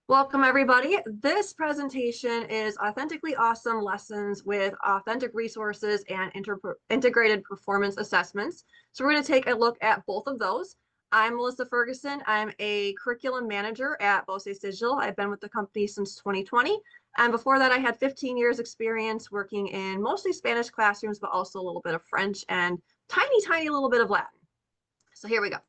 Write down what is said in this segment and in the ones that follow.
Welcome, everybody. This presentation is Authentically Awesome Lessons with Authentic Resources and Integrated Performance Assessments. So we're going to take a look at both of those. I'm Melissa Ferguson. I'm a curriculum manager at Authres Digital. I've been with the company since 2020. And before that, I had 15 years experience working in mostly Spanish classrooms, but also a little bit of French and tiny little bit of Latin. So here we go.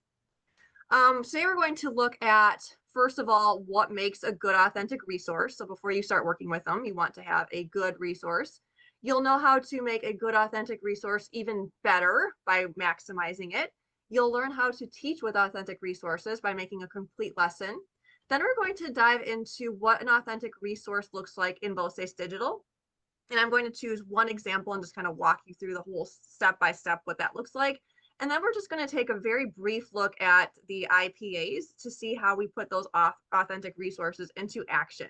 Today we're going to look at, first of all, what makes a good authentic resource. So before you start working with them, you want to have a good resource. You'll know how to make a good authentic resource even better by maximizing it. You'll learn how to teach with authentic resources by making a complete lesson. Then we're going to dive into what an authentic resource looks like in Authres Digital. And I'm going to choose one example and just kind of walk you through the whole step by step what that looks like. And then we're just going to take a very brief look at the IPAs to see how we put those authentic resources into action.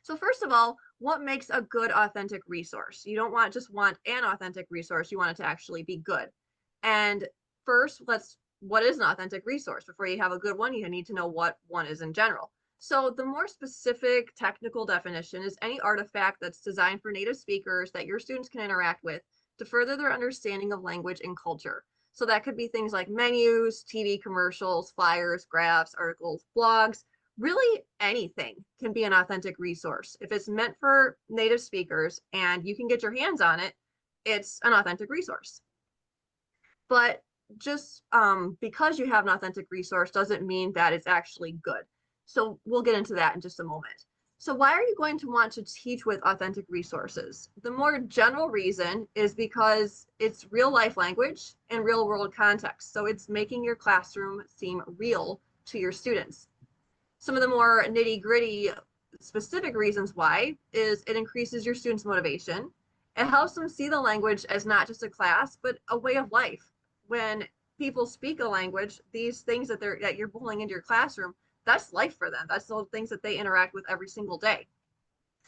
So first of all, what makes a good authentic resource? You don't just want an authentic resource, you want it to actually be good. And first, what is an authentic resource? Before you have a good one, you need to know what one is in general. So the more specific technical definition is any artifact that's designed for native speakers that your students can interact with to further their understanding of language and culture. So that could be things like menus, TV commercials, flyers, graphs, articles, blogs, really anything can be an authentic resource. If it's meant for native speakers and you can get your hands on it, it's an authentic resource. But just because you have an authentic resource doesn't mean that it's actually good. So we'll get into that in just a moment. So why are you going to want to teach with authentic resources? The more general reason is because it's real life language and real world context. So it's making your classroom seem real to your students. Some of the more nitty gritty specific reasons why is it increases your students' motivation. It helps them see the language as not just a class, but a way of life. When people speak a language, these things that you're pulling into your classroom, that's life for them. That's the things that they interact with every single day.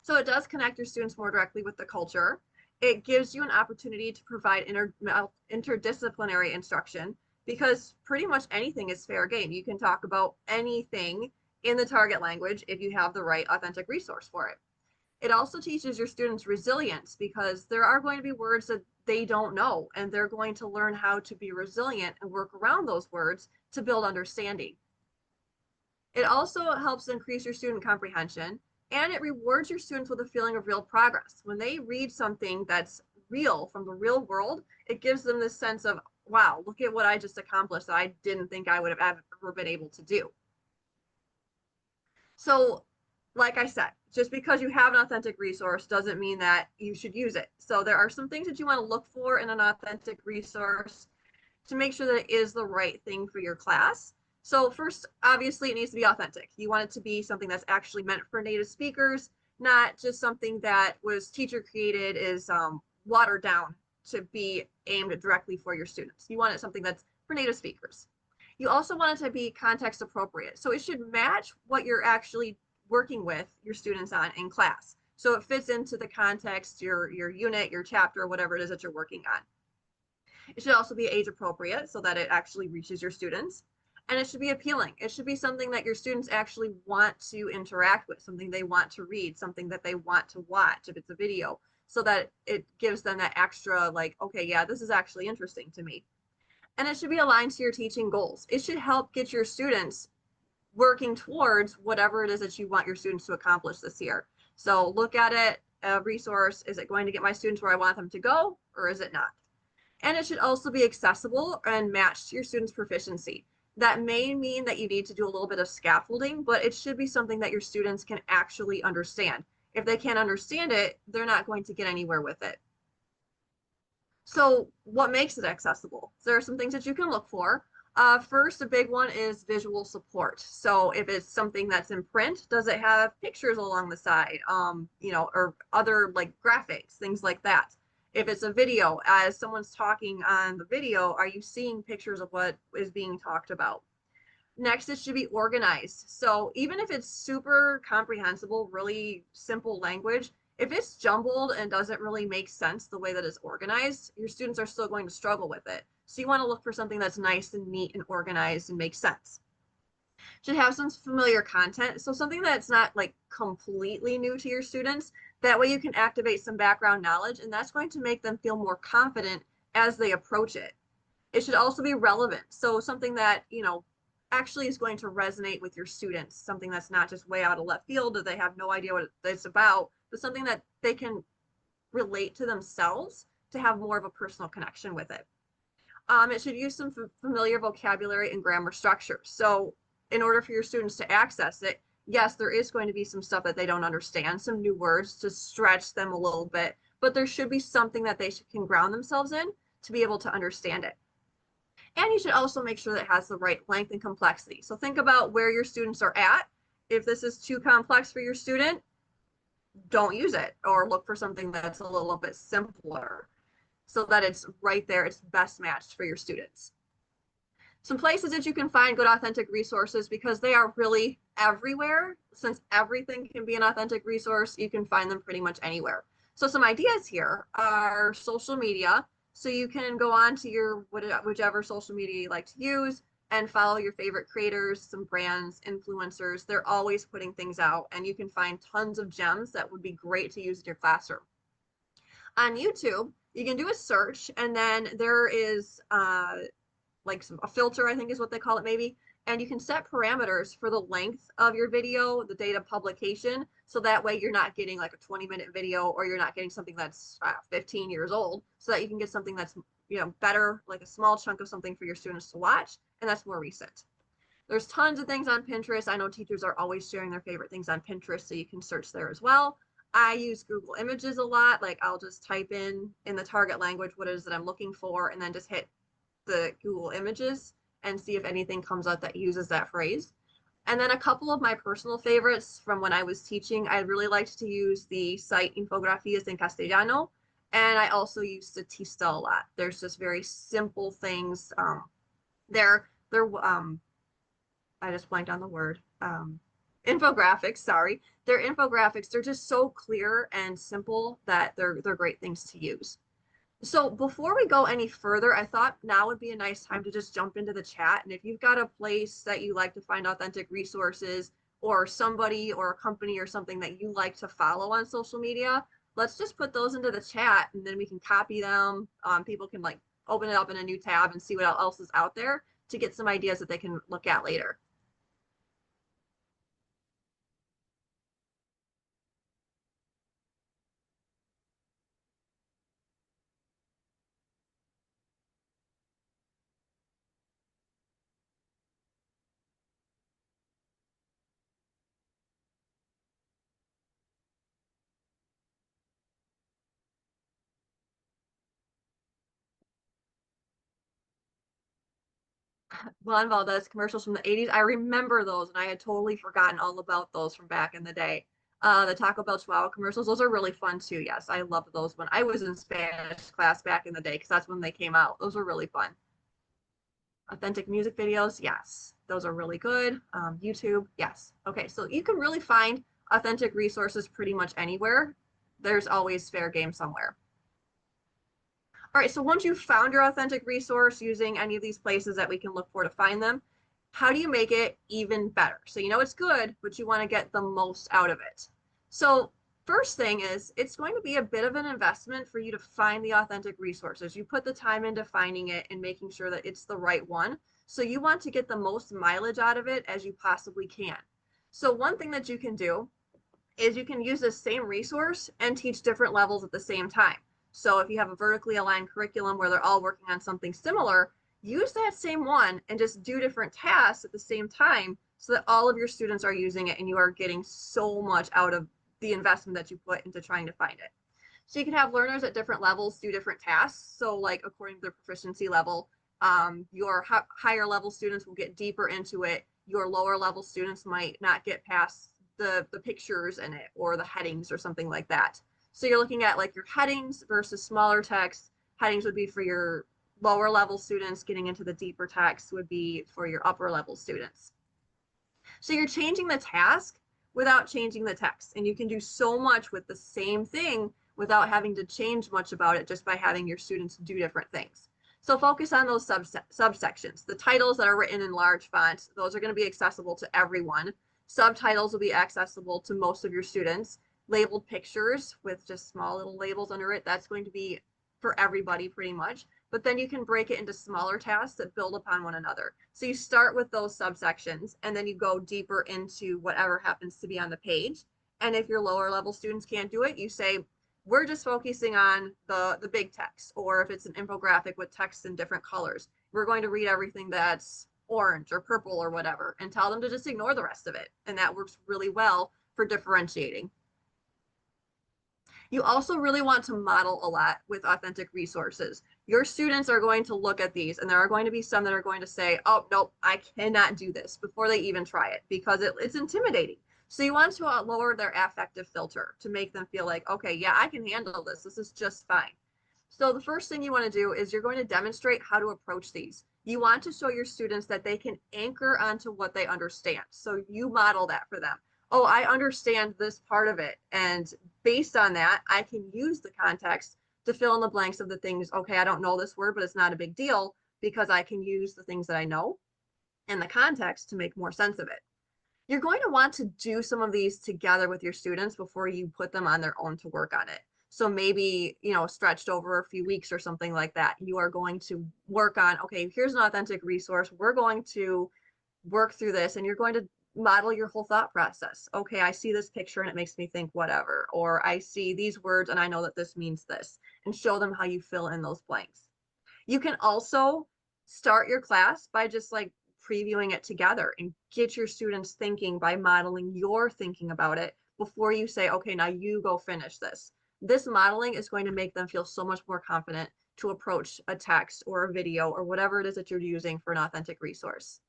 So it does connect your students more directly with the culture. It gives you an opportunity to provide interdisciplinary instruction because pretty much anything is fair game. You can talk about anything in the target language if you have the right authentic resource for it. It also teaches your students resilience because there are going to be words that they don't know, and they're going to learn how to be resilient and work around those words to build understanding. It also helps increase your student comprehension, and it rewards your students with a feeling of real progress. When they read something that's real from the real world, it gives them this sense of, wow, look at what I just accomplished that I didn't think I would have ever been able to do. So, like I said, just because you have an authentic resource doesn't mean that you should use it. So there are some things that you want to look for in an authentic resource to make sure that it is the right thing for your class. So first, obviously, it needs to be authentic. You want it to be something that's actually meant for native speakers, not just something that was teacher created, is watered down to be aimed directly for your students. You want it something that's for native speakers. You also want it to be context appropriate. So it should match what you're actually working with your students on in class. So it fits into the context, your unit, your chapter, whatever it is that you're working on. It should also be age appropriate so that it actually reaches your students. And it should be appealing. It should be something that your students actually want to interact with, something they want to read, something that they want to watch if it's a video, so that it gives them that extra, like, okay, yeah, this is actually interesting to me. And it should be aligned to your teaching goals. It should help get your students working towards whatever it is that you want your students to accomplish this year. So look at it, a resource, is it going to get my students where I want them to go, or is it not? And it should also be accessible and match to your students' proficiency. That may mean that you need to do a little bit of scaffolding, but it should be something that your students can actually understand. If they can't understand it, they're not going to get anywhere with it. So what makes it accessible? There are some things that you can look for. First, a big one is visual support. So if it's something that's in print, does it have pictures along the side, or other like graphics, things like that? If it's a video, as someone's talking on the video, are you seeing pictures of what is being talked about? Next, it should be organized. So even if it's super comprehensible, really simple language, if it's jumbled and doesn't really make sense the way that it's organized, your students are still going to struggle with it. So you want to look for something that's nice and neat and organized and makes sense. Should have some familiar content. So something that's not like completely new to your students. That way you can activate some background knowledge, and that's going to make them feel more confident as they approach it. It should also be relevant. So something that, actually is going to resonate with your students, something that's not just way out of left field that they have no idea what it's about, but something that they can relate to themselves to have more of a personal connection with it. It should use some familiar vocabulary and grammar structure. So in order for your students to access it, yes, there is going to be some stuff that they don't understand, some new words to stretch them a little bit, but there should be something that they can ground themselves in to be able to understand it. And you should also make sure that it has the right length and complexity. So think about where your students are at. If this is too complex for your student, don't use it, or look for something that's a little bit simpler so that it's right there, it's best matched for your students. Some places that you can find good authentic resources, because they are really everywhere. Since everything can be an authentic resource, you can find them pretty much anywhere. So some ideas here are social media. So you can go on to your whichever social media you like to use and follow your favorite creators, some brands, influencers. They're always putting things out, and you can find tons of gems that would be great to use in your classroom. On YouTube, you can do a search, and then there is like a filter, I think is what they call it maybe. And you can set parameters for the length of your video, the date of publication. So that way you're not getting like a 20-minute video, or you're not getting something that's 15 years old, so that you can get something that's, better, like a small chunk of something for your students to watch. And that's more recent. There's tons of things on Pinterest. I know teachers are always sharing their favorite things on Pinterest, so you can search there as well. I use Google Images a lot. Like I'll just type in the target language what it is that I'm looking for, and then just hit the Google Images and see if anything comes up that uses that phrase. And then a couple of my personal favorites from when I was teaching, I really liked to use the site Infografías en Castellano, and I also use Statista a lot. There's just very simple things. They're I just blanked on the word. Infographics, sorry. They're infographics. They're just so clear and simple that they're great things to use. So before we go any further, I thought now would be a nice time to just jump into the chat. And if you've got a place that you like to find authentic resources, or somebody or a company or something that you like to follow on social media, let's just put those into the chat, and then we can copy them. People can like open it up in a new tab and see what else is out there to get some ideas that they can look at later. Juan Valdez commercials from the 80s. I remember those, and I had totally forgotten all about those from back in the day. The Taco Bell Chihuahua commercials, those are really fun too. Yes, I loved those when I was in Spanish class back in the day, because that's when they came out. Those were really fun. Authentic music videos, yes, those are really good. YouTube, yes. Okay, so you can really find authentic resources pretty much anywhere. There's always fair game somewhere. All right, so once you've found your authentic resource using any of these places that we can look for to find them, how do you make it even better? So you know it's good, but you want to get the most out of it. So first thing is, it's going to be a bit of an investment for you to find the authentic resources. You put the time into finding it and making sure that it's the right one. So you want to get the most mileage out of it as you possibly can. So one thing that you can do is you can use the same resource and teach different levels at the same time. So if you have a vertically aligned curriculum where they're all working on something similar, use that same one and just do different tasks at the same time, so that all of your students are using it and you are getting so much out of the investment that you put into trying to find it. So you can have learners at different levels do different tasks. So like according to their proficiency level, your higher level students will get deeper into it. Your lower level students might not get past the pictures in it, or the headings or something like that. So you're looking at like your headings versus smaller text. Headings would be for your lower level students. Getting into the deeper text would be for your upper level students. So you're changing the task without changing the text. And you can do so much with the same thing without having to change much about it, just by having your students do different things. So focus on those subsections. The titles that are written in large font, those are going to be accessible to everyone. Subtitles will be accessible to most of your students. Labeled pictures with just small little labels under it, that's going to be for everybody pretty much. But then you can break it into smaller tasks that build upon one another. So you start with those subsections and then you go deeper into whatever happens to be on the page. And if your lower level students can't do it, you say, we're just focusing on the big text, or if it's an infographic with text in different colors, we're going to read everything that's orange or purple or whatever and tell them to just ignore the rest of it. And that works really well for differentiating. You also really want to model a lot with authentic resources. Your students are going to look at these and there are going to be some that are going to say, oh, nope, I cannot do this before they even try it because it's intimidating. So you want to lower their affective filter to make them feel like, okay, yeah, I can handle this. This is just fine. So the first thing you want to do is you're going to demonstrate how to approach these. You want to show your students that they can anchor onto what they understand. So you model that for them. Oh, I understand this part of it. And based on that, I can use the context to fill in the blanks of the things. Okay, I don't know this word, but it's not a big deal because I can use the things that I know and the context to make more sense of it. You're going to want to do some of these together with your students before you put them on their own to work on it. So maybe, stretched over a few weeks or something like that, you are going to work on, okay, here's an authentic resource. We're going to work through this and you're going to model your whole thought process. Okay, I see this picture and it makes me think whatever, or I see these words and I know that this means this, and show them how you fill in those blanks. You can also start your class by just like previewing it together and get your students thinking by modeling your thinking about it before you say, okay, now you go finish this. This modeling is going to make them feel so much more confident to approach a text or a video or whatever it is that you're using for an authentic resource.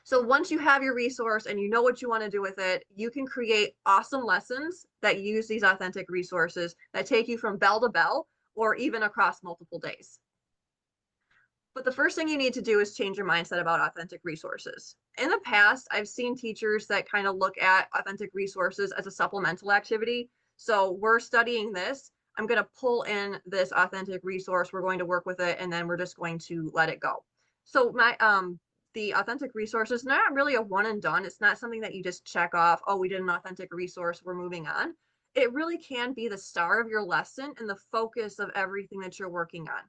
So once you have your resource and you know what you want to do with it, you can create awesome lessons that use these authentic resources that take you from bell to bell or even across multiple days. But the first thing you need to do is change your mindset about authentic resources. In the past, I've seen teachers that kind of look at authentic resources as a supplemental activity. So we're studying this. I'm going to pull in this authentic resource. We're going to work with it, and then we're just going to let it go. So the authentic resource is not really a one and done. It's not something that you just check off. Oh, we did an authentic resource. We're moving on. It really can be the star of your lesson and the focus of everything that you're working on.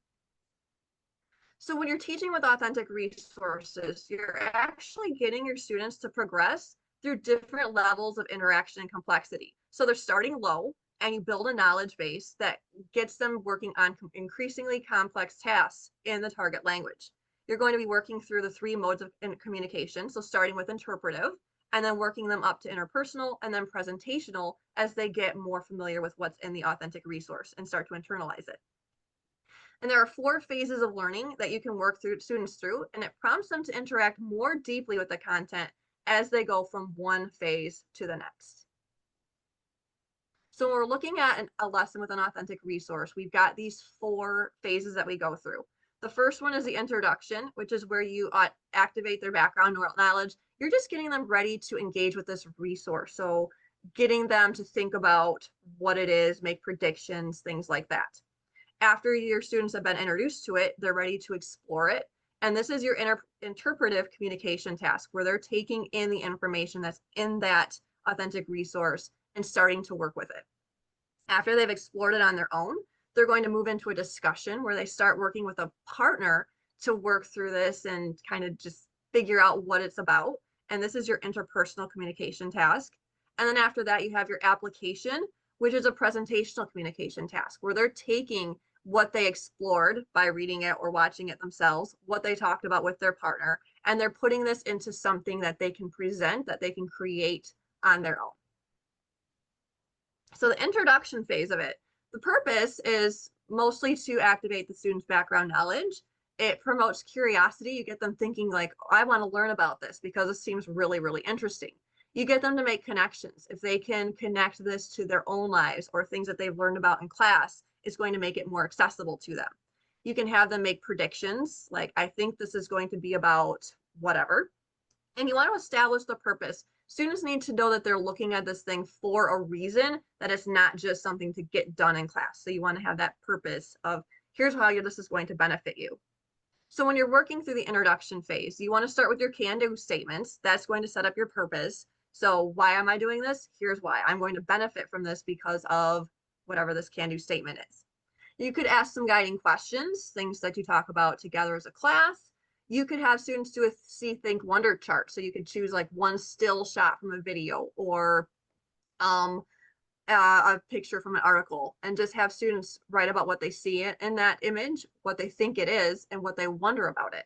So when you're teaching with authentic resources, you're actually getting your students to progress through different levels of interaction and complexity. So they're starting low and you build a knowledge base that gets them working on increasingly complex tasks in the target language. You're going to be working through the 3 modes of communication. So starting with interpretive and then working them up to interpersonal and then presentational as they get more familiar with what's in the authentic resource and start to internalize it. And there are 4 phases of learning that you can work through students through, and it prompts them to interact more deeply with the content as they go from one phase to the next. So when we're looking at a lesson with an authentic resource, we've got these 4 phases that we go through. The first one is the introduction, which is where you activate their background knowledge. You're just getting them ready to engage with this resource. So getting them to think about what it is, make predictions, things like that. After your students have been introduced to it, they're ready to explore it. And this is your interpretive communication task where they're taking in the information that's in that authentic resource and starting to work with it. After they've explored it on their own, they're going to move into a discussion where they start working with a partner to work through this and kind of just figure out what it's about. And this is your interpersonal communication task. And then after that, you have your application, which is a presentational communication task where they're taking what they explored by reading it or watching it themselves, what they talked about with their partner, and they're putting this into something that they can present, that they can create on their own. So the introduction phase of it, the purpose is mostly to activate the student's background knowledge. It promotes curiosity. You get them thinking like, oh, I want to learn about this because it seems really, really interesting. You get them to make connections. If they can connect this to their own lives or things that they've learned about in class, it's going to make it more accessible to them. You can have them make predictions, like, I think this is going to be about whatever. And you want to establish the purpose. Students need to know that they're looking at this thing for a reason, that it's not just something to get done in class. So you want to have that purpose of Here's how this is going to benefit you. So when you're working through the introduction phase, you want to start with your can-do statements. That's going to set up your purpose. So why am I doing this? Here's why. I'm going to benefit from this because of whatever this can-do statement is. You could ask some guiding questions, things that you talk about together as a class. You could have students do a see, think, wonder chart. So you could choose like one still shot from a video or a picture from an article and just have students write about what they see in that image, what they think it is, and what they wonder about it.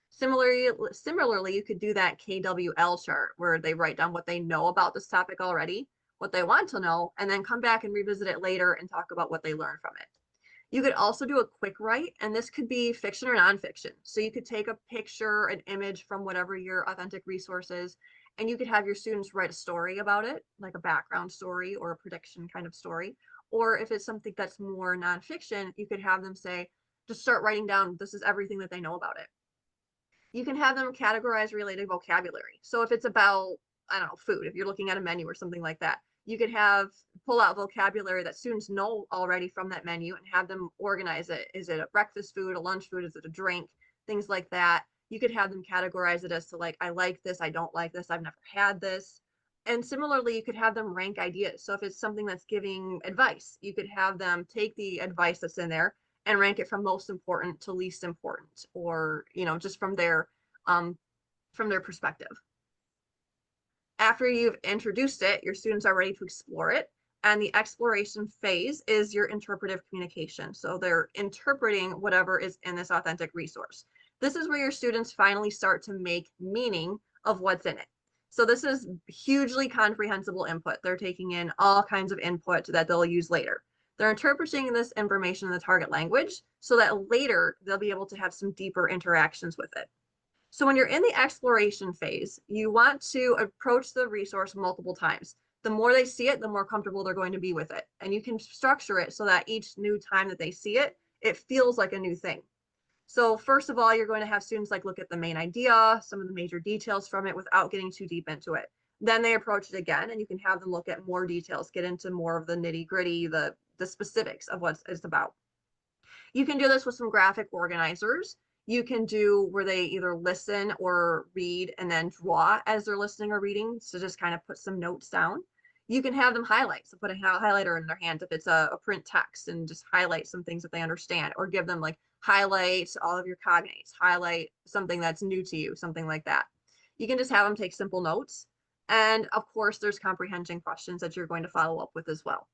Similarly, you could do that KWL chart where they write down what they know about this topic already, what they want to know, and then come back and revisit it later and talk about what they learned from it. You could also do a quick write, and this could be fiction or nonfiction. So you could take a picture, an image from whatever your authentic resource is, and you could have your students write a story about it, like a background story or a prediction kind of story. Or if it's something that's more nonfiction, you could have them say, just start writing down, this is everything that they know about it. You can have them categorize related vocabulary. So if it's about, I don't know, food, if you're looking at a menu or something like that, you could have pull out vocabulary that students know already from that menu and have them organize it. Is it a breakfast food, a lunch food? Is it a drink? Things like that. You could have them categorize it as to like, I like this, I don't like this, I've never had this. And similarly, you could have them rank ideas. So if it's something that's giving advice, you could have them take the advice that's in there and rank it from most important to least important, or, you know, just from their perspective. After you've introduced it, your students are ready to explore it. And the exploration phase is your interpretive communication. So they're interpreting whatever is in this authentic resource. This is where your students finally start to make meaning of what's in it. So this is hugely comprehensible input. They're taking in all kinds of input that they'll use later. They're interpreting this information in the target language so that later they'll be able to have some deeper interactions with it. So when you're in the exploration phase, you want to approach the resource multiple times. The more they see it, the more comfortable they're going to be with it. And you can structure it so that each new time that they see it, it feels like a new thing. So first of all, you're going to have students like look at the main idea, some of the major details from it without getting too deep into it. Then they approach it again, and you can have them look at more details, get into more of the nitty gritty, the specifics of what it's about. You can do this with some graphic organizers. You can do where they either listen or read and then draw as they're listening or reading. So just kind of put some notes down. You can have them highlight, so put a highlighter in their hand if it's a print text and just highlight some things that they understand, or give them like highlight all of your cognates, highlight something that's new to you, something like that. You can just have them take simple notes. And of course, there's comprehension questions that you're going to follow up with as well.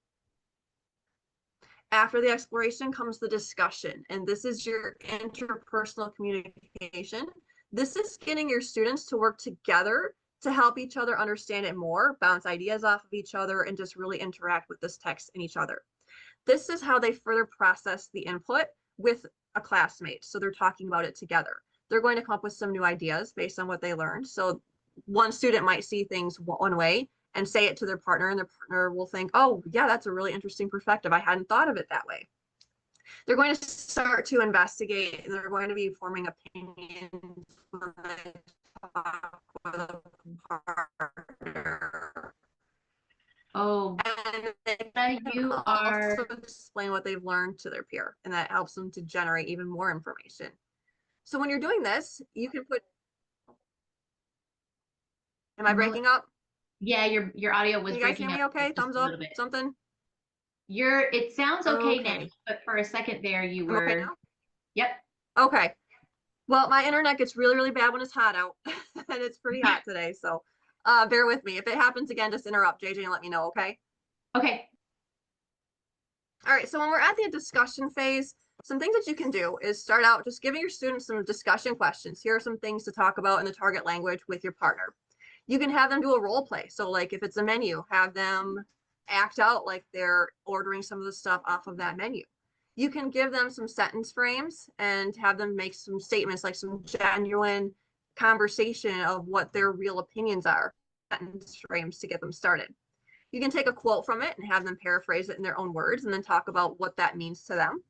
After the exploration comes the discussion, and this is your interpersonal communication. This is getting your students to work together to help each other understand it more, bounce ideas off of each other, and just really interact with this text and each other. This is how they further process the input with a classmate. So they're talking about it together. They're going to come up with some new ideas based on what they learned. So one student might see things one way and say it to their partner, and their partner will think, oh yeah, that's a really interesting perspective, I hadn't thought of it that way. They're going to start to investigate, and they're going to be forming opinions when they talk with a partner. Oh, and they you are also explain what they've learned to their peer, and that helps them to generate even more information. So when you're doing this, you can put, am I breaking up? Yeah, your audio was Can you guys breaking hear up me okay? just Thumbs a up, little bit. something? It sounds okay now, Okay. but for a second there you I'm okay were, now? yep. Okay. Well, my internet gets really, really bad when it's hot out, and it's pretty hot today, so bear with me. If it happens again, just interrupt JJ and let me know, okay? Okay. All right, so when we're at the discussion phase, some things that you can do is start out just giving your students some discussion questions. Here are some things to talk about in the target language with your partner. You can have them do a role play. So like if it's a menu, have them act out like they're ordering some of the stuff off of that menu. You can give them some sentence frames and have them make some statements, like some genuine conversation of what their real opinions are, sentence frames to get them started. You can take a quote from it and have them paraphrase it in their own words and then talk about what that means to them.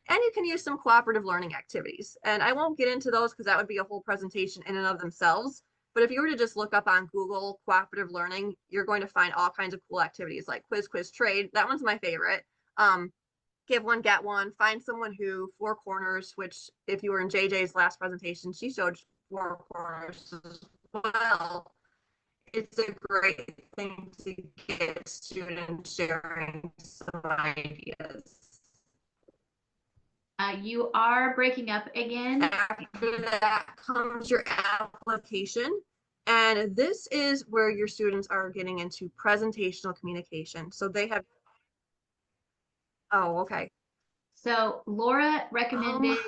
And you can use some cooperative learning activities. And I won't get into those because that would be a whole presentation in and of themselves. But if you were to just look up on Google cooperative learning, you're going to find all kinds of cool activities like quiz, quiz, trade. That one's my favorite. give one, get one, find someone who four corners, which if you were in JJ's last presentation, she showed four corners as well. It's a great thing to get students sharing some ideas. You are breaking up again. After that comes your application. And this is where your students are getting into presentational communication. So they have, oh, okay. So Laura recommended Um,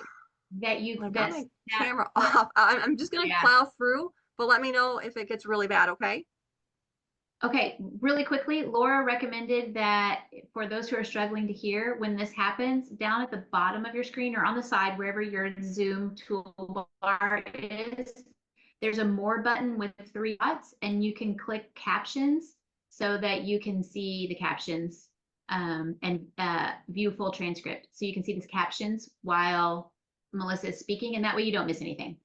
that you I got my that camera off. I'm just gonna yeah. plow through, but let me know if it gets really bad, okay? Okay, really quickly, Laura recommended that for those who are struggling to hear, when this happens, down at the bottom of your screen or on the side, wherever your Zoom toolbar is, there's a more button with three dots, and you can click captions so that you can see the captions and view full transcript. So you can see these captions while Melissa is speaking, and that way you don't miss anything.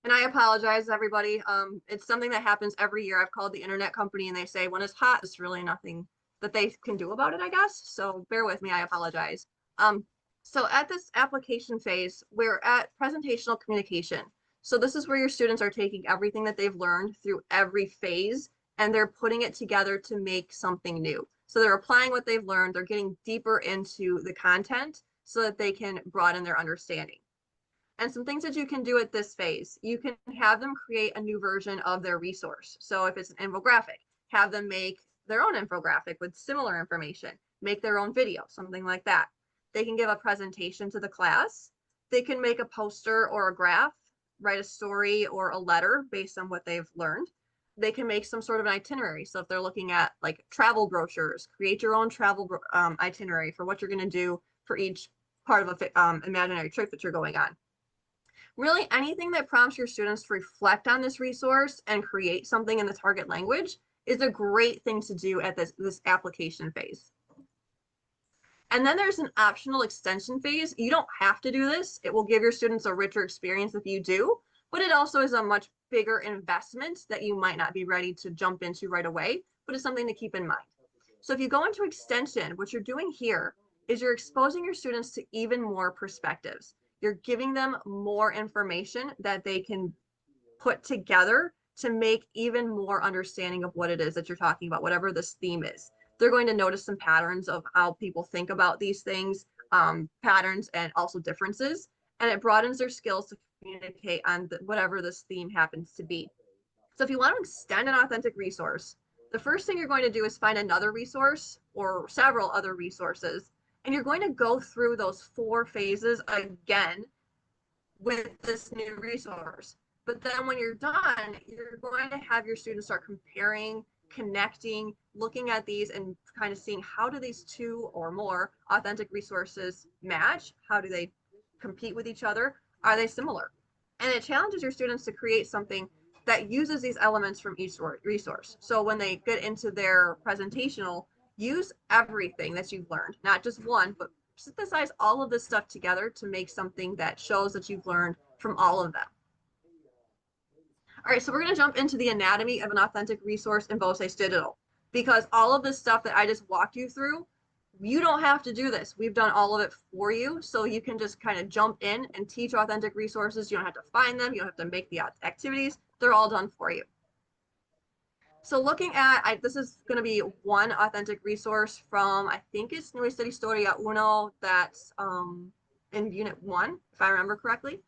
And I apologize, everybody. It's something that happens every year. I've called the internet company and they say when it's hot, there's really nothing that they can do about it, I guess. So bear with me, I apologize. Um, so at this application phase, we're at presentational communication. So this is where your students are taking everything that they've learned through every phase and they're putting it together to make something new. So they're applying what they've learned, they're getting deeper into the content so that they can broaden their understanding. And some things that you can do at this phase, you can have them create a new version of their resource. So if it's an infographic, have them make their own infographic with similar information, make their own video, something like that. They can give a presentation to the class. They can make a poster or a graph, write a story or a letter based on what they've learned. They can make some sort of an itinerary. So if they're looking at like travel brochures, create your own travel itinerary for what you're going to do for each part of a imaginary trip that you're going on. Really, anything that prompts your students to reflect on this resource and create something in the target language is a great thing to do at this application phase. And then there's an optional extension phase. You don't have to do this. It will give your students a richer experience if you do, but it also is a much bigger investment that you might not be ready to jump into right away, but it's something to keep in mind. So if you go into extension, what you're doing here is you're exposing your students to even more perspectives. You're giving them more information that they can put together to make even more understanding of what it is that you're talking about, whatever this theme is. They're going to notice some patterns of how people think about these things, patterns and also differences, and it broadens their skills to communicate on whatever this theme happens to be. So if you want to extend an authentic resource, the first thing you're going to do is find another resource or several other resources, and you're going to go through those four phases again with this new resource. But then when you're done, you're going to have your students start comparing, connecting, looking at these and kind of seeing how do these two or more authentic resources match? How do they compete with each other? Are they similar? And it challenges your students to create something that uses these elements from each resource. So when they get into their presentational, use everything that you've learned, not just one, but synthesize all of this stuff together to make something that shows that you've learned from all of them. All right, so we're going to jump into the anatomy of an authentic resource in Voces Digital, because all of this stuff that I just walked you through, you don't have to do this. We've done all of it for you, so you can just kind of jump in and teach authentic resources. You don't have to find them. You don't have to make the activities. They're all done for you. So looking at, this is going to be one authentic resource from, I think it's Nuestra Historia Uno, that's in Unit 1, if I remember correctly.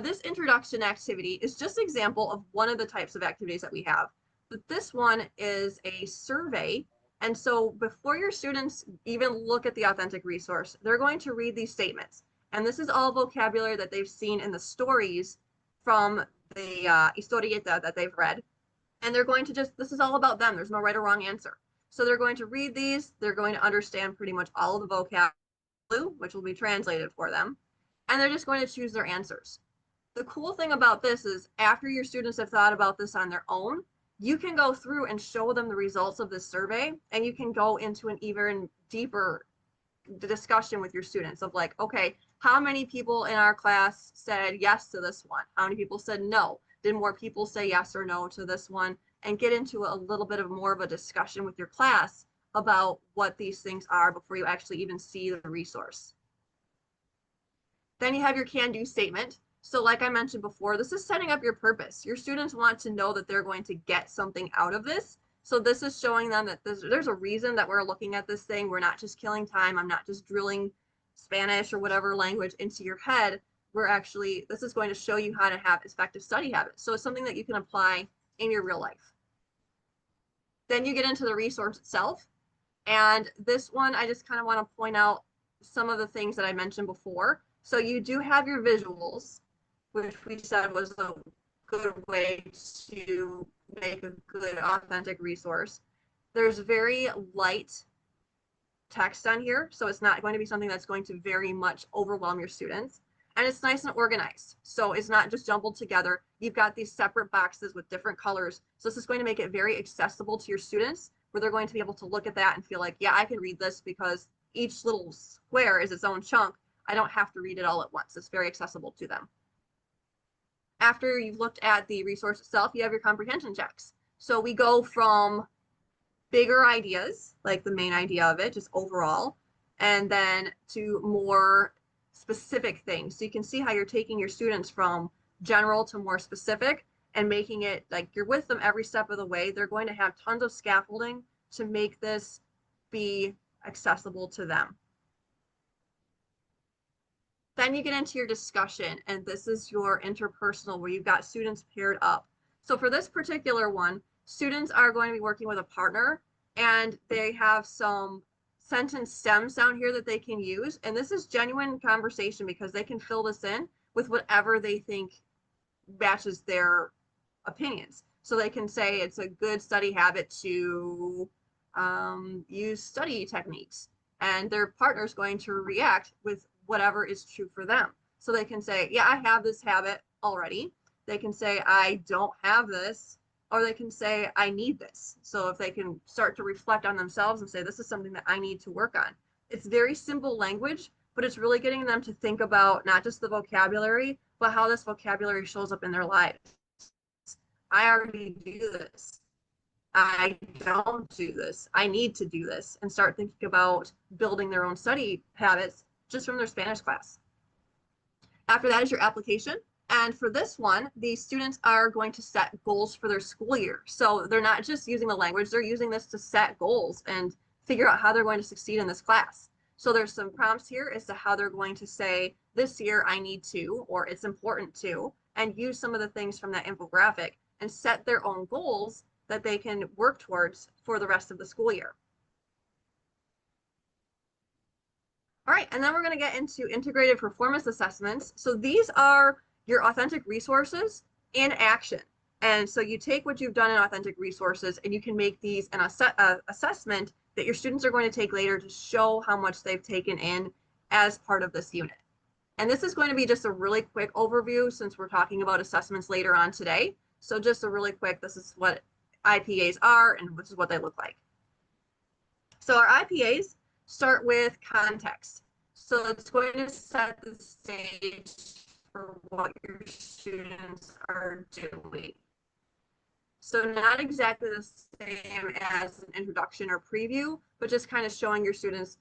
This introduction activity is just an example of one of the types of activities that we have. But this one is a survey. And so before your students even look at the authentic resource, they're going to read these statements. And this is all vocabulary that they've seen in the stories from the historieta that they've read. And they're going to just, this is all about them. There's no right or wrong answer. So they're going to read these. They're going to understand pretty much all of the vocabulary, which will be translated for them. And they're just going to choose their answers. The cool thing about this is after your students have thought about this on their own, you can go through and show them the results of this survey, and you can go into an even deeper discussion with your students of like, okay, how many people in our class said yes to this one? How many people said no? Did more people say yes or no to this one? and get into a little bit of more of a discussion with your class about what these things are before you actually even see the resource. Then you have your can-do statement. So like I mentioned before, this is setting up your purpose. Your students want to know that they're going to get something out of this. So this is showing them that there's a reason that we're looking at this thing. We're not just killing time. I'm not just drilling Spanish or whatever language into your head. This is going to show you how to have effective study habits. So it's something that you can apply in your real life. Then you get into the resource itself. And this one, I just kind of want to point out some of the things that I mentioned before. So you do have your visuals, which we said was a good way to make a good, authentic resource. There's very light text on here, so it's not going to be something that's going to very much overwhelm your students. And it's nice and organized. So it's not just jumbled together. You've got these separate boxes with different colors. So this is going to make it very accessible to your students, where they're going to be able to look at that and feel like, yeah, I can read this because each little square is its own chunk. I don't have to read it all at once. It's very accessible to them. After you've looked at the resource itself, you have your comprehension checks. So we go from bigger ideas, like the main idea of it, just overall, and then to more specific things. So you can see how you're taking your students from general to more specific and making it like you're with them every step of the way. They're going to have tons of scaffolding to make this be accessible to them. Then you get into your discussion, and this is your interpersonal, where you've got students paired up. So for this particular one, students are going to be working with a partner, and they have some sentence stems down here that they can use. And this is genuine conversation because they can fill this in with whatever they think matches their opinions. So they can say it's a good study habit to use study techniques, and their partner is going to react with whatever is true for them. So they can say, yeah, I have this habit already. They can say, I don't have this, or they can say, I need this. So if they can start to reflect on themselves and say, this is something that I need to work on. It's very simple language, but it's really getting them to think about not just the vocabulary, but how this vocabulary shows up in their lives. I already do this. I don't do this. I need to do this, and start thinking about building their own study habits just from their Spanish class. After that is your application. And for this one, the students are going to set goals for their school year. So they're not just using the language, they're using this to set goals and figure out how they're going to succeed in this class. So there's some prompts here as to how they're going to say, this year I need to, or it's important to, and use some of the things from that infographic and set their own goals that they can work towards for the rest of the school year. All right, and then we're going to get into integrated performance assessments. So these are your authentic resources in action. And so you take what you've done in authentic resources and you can make these an assessment that your students are going to take later to show how much they've taken in as part of this unit. And this is going to be just a really quick overview since we're talking about assessments later on today. So just a really quick, this is what IPAs are and this is what they look like. So our IPAs start with context. So it's going to set the stage for what your students are doing. So not exactly the same as an introduction or preview, but just kind of showing your students,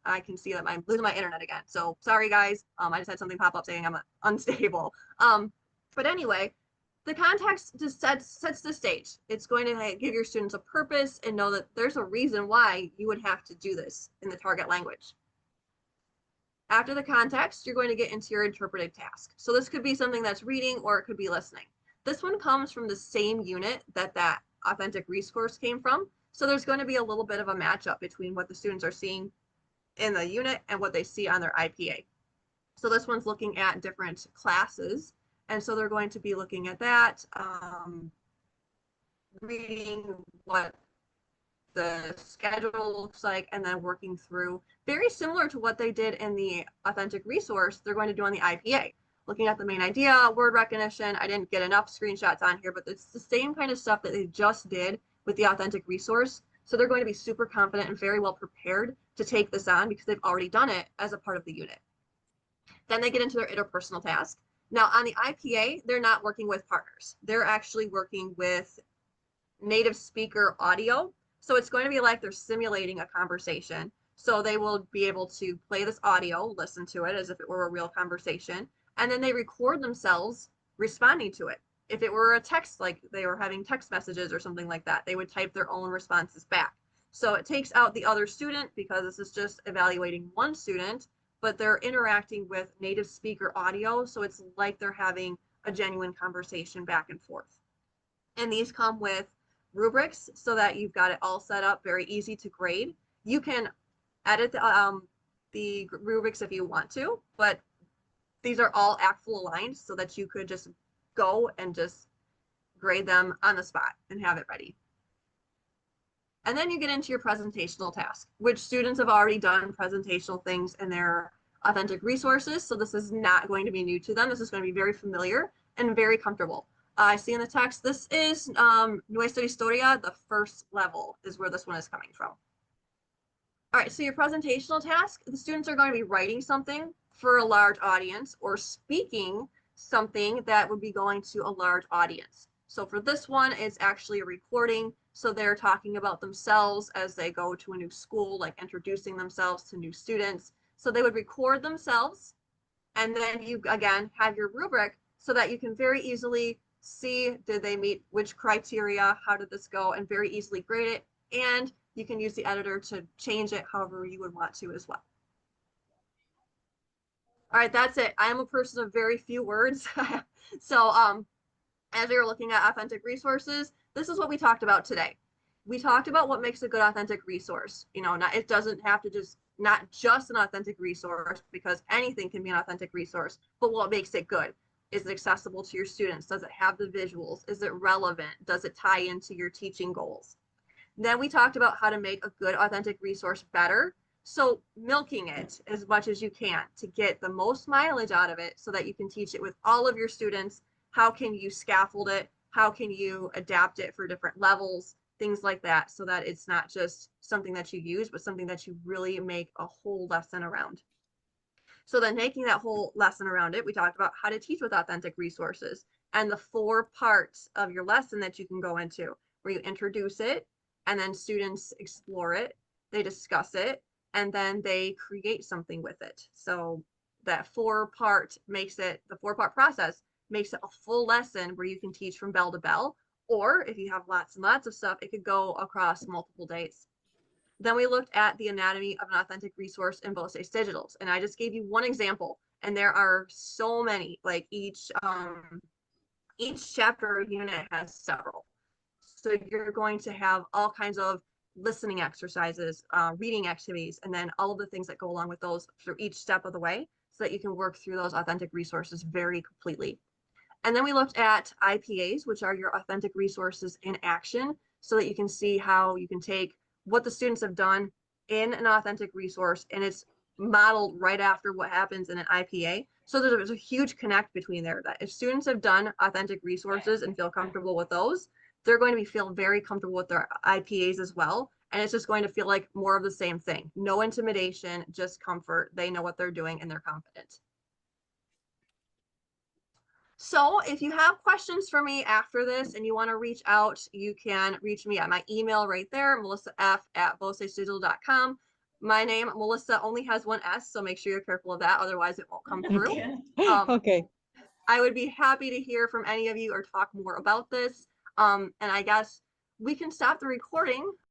I can see that I'm losing my internet again. So sorry guys, I just had something pop up saying I'm unstable. But anyway, the context just sets the stage. It's going to give your students a purpose and know that there's a reason why you would have to do this in the target language. After the context, you're going to get into your interpretive task. So this could be something that's reading or it could be listening. This one comes from the same unit that authentic resource came from. So there's going to be a little bit of a matchup between what the students are seeing in the unit and what they see on their IPA. So this one's looking at different classes. And so they're going to be looking at that, reading what the schedule looks like, and then working through, very similar to what they did in the authentic resource, they're going to do on the IPA. Looking at the main idea, word recognition. I didn't get enough screenshots on here, but it's the same kind of stuff that they just did with the authentic resource. So they're going to be super confident and very well prepared to take this on because they've already done it as a part of the unit. Then they get into their interpersonal task. Now on the IPA, they're not working with partners. They're actually working with native speaker audio. So it's going to be like they're simulating a conversation. So they will be able to play this audio, listen to it as if it were a real conversation, and then they record themselves responding to it. If it were a text, like they were having text messages or something like that, they would type their own responses back. So it takes out the other student because this is just evaluating one student, but they're interacting with native speaker audio. So it's like they're having a genuine conversation back and forth. And these come with rubrics so that you've got it all set up, very easy to grade. You can edit the rubrics if you want to, but these are all ACTFL aligned so that you could just go and just grade them on the spot and have it ready. And then you get into your presentational task, which students have already done presentational things in their authentic resources. So this is not going to be new to them. This is going to be very familiar and very comfortable. I see in the text, this is Nuestra Historia, the first level is where this one is coming from. All right, so your presentational task, the students are going to be writing something for a large audience or speaking something that would be going to a large audience. So for this one, it's actually a recording. So they're talking about themselves as they go to a new school, like introducing themselves to new students. So they would record themselves, and then you, again, have your rubric so that you can very easily see, did they meet which criteria, how did this go, and very easily grade it. And you can use the editor to change it however you would want to as well. All right, that's it. I am a person of very few words. So as we were looking at authentic resources, this is what we talked about today. We talked about what makes a good authentic resource. You know, it doesn't have to not just an authentic resource, because anything can be an authentic resource, but what makes it good? Is it accessible to your students? Does it have the visuals? Is it relevant? Does it tie into your teaching goals? Then we talked about how to make a good authentic resource better. So milking it as much as you can to get the most mileage out of it so that you can teach it with all of your students. How can you scaffold it? How can you adapt it for different levels? Things like that, so that it's not just something that you use, but something that you really make a whole lesson around. So then making that whole lesson around it, we talked about how to teach with authentic resources and the 4 parts of your lesson that you can go into, where you introduce it, and then students explore it, they discuss it, and then they create something with it. So that 4-part makes it, the 4-part process makes it a full lesson where you can teach from bell to bell. Or if you have lots and lots of stuff, it could go across multiple days. Then we looked at the anatomy of an authentic resource in Voces Digitals. And I just gave you one example. And there are so many, like each chapter or unit has several. So you're going to have all kinds of listening exercises, reading activities, and then all of the things that go along with those through each step of the way so that you can work through those authentic resources very completely. And then we looked at IPAs, which are your authentic resources in action, so that you can see how you can take what the students have done in an authentic resource, and it's modeled right after what happens in an IPA. So there's a huge connect between there, that if students have done authentic resources and feel comfortable with those, they're going to feel very comfortable with their IPAs as well. And it's just going to feel like more of the same thing. No intimidation, just comfort. They know what they're doing and they're confident. So if you have questions for me after this and you want to reach out, you can reach me at my email right there, melissaf@vocesdigital.com. My name, Melissa, only has one S, so make sure you're careful of that. Otherwise, it won't come through. Okay. I would be happy to hear from any of you or talk more about this. And I guess we can stop the recording.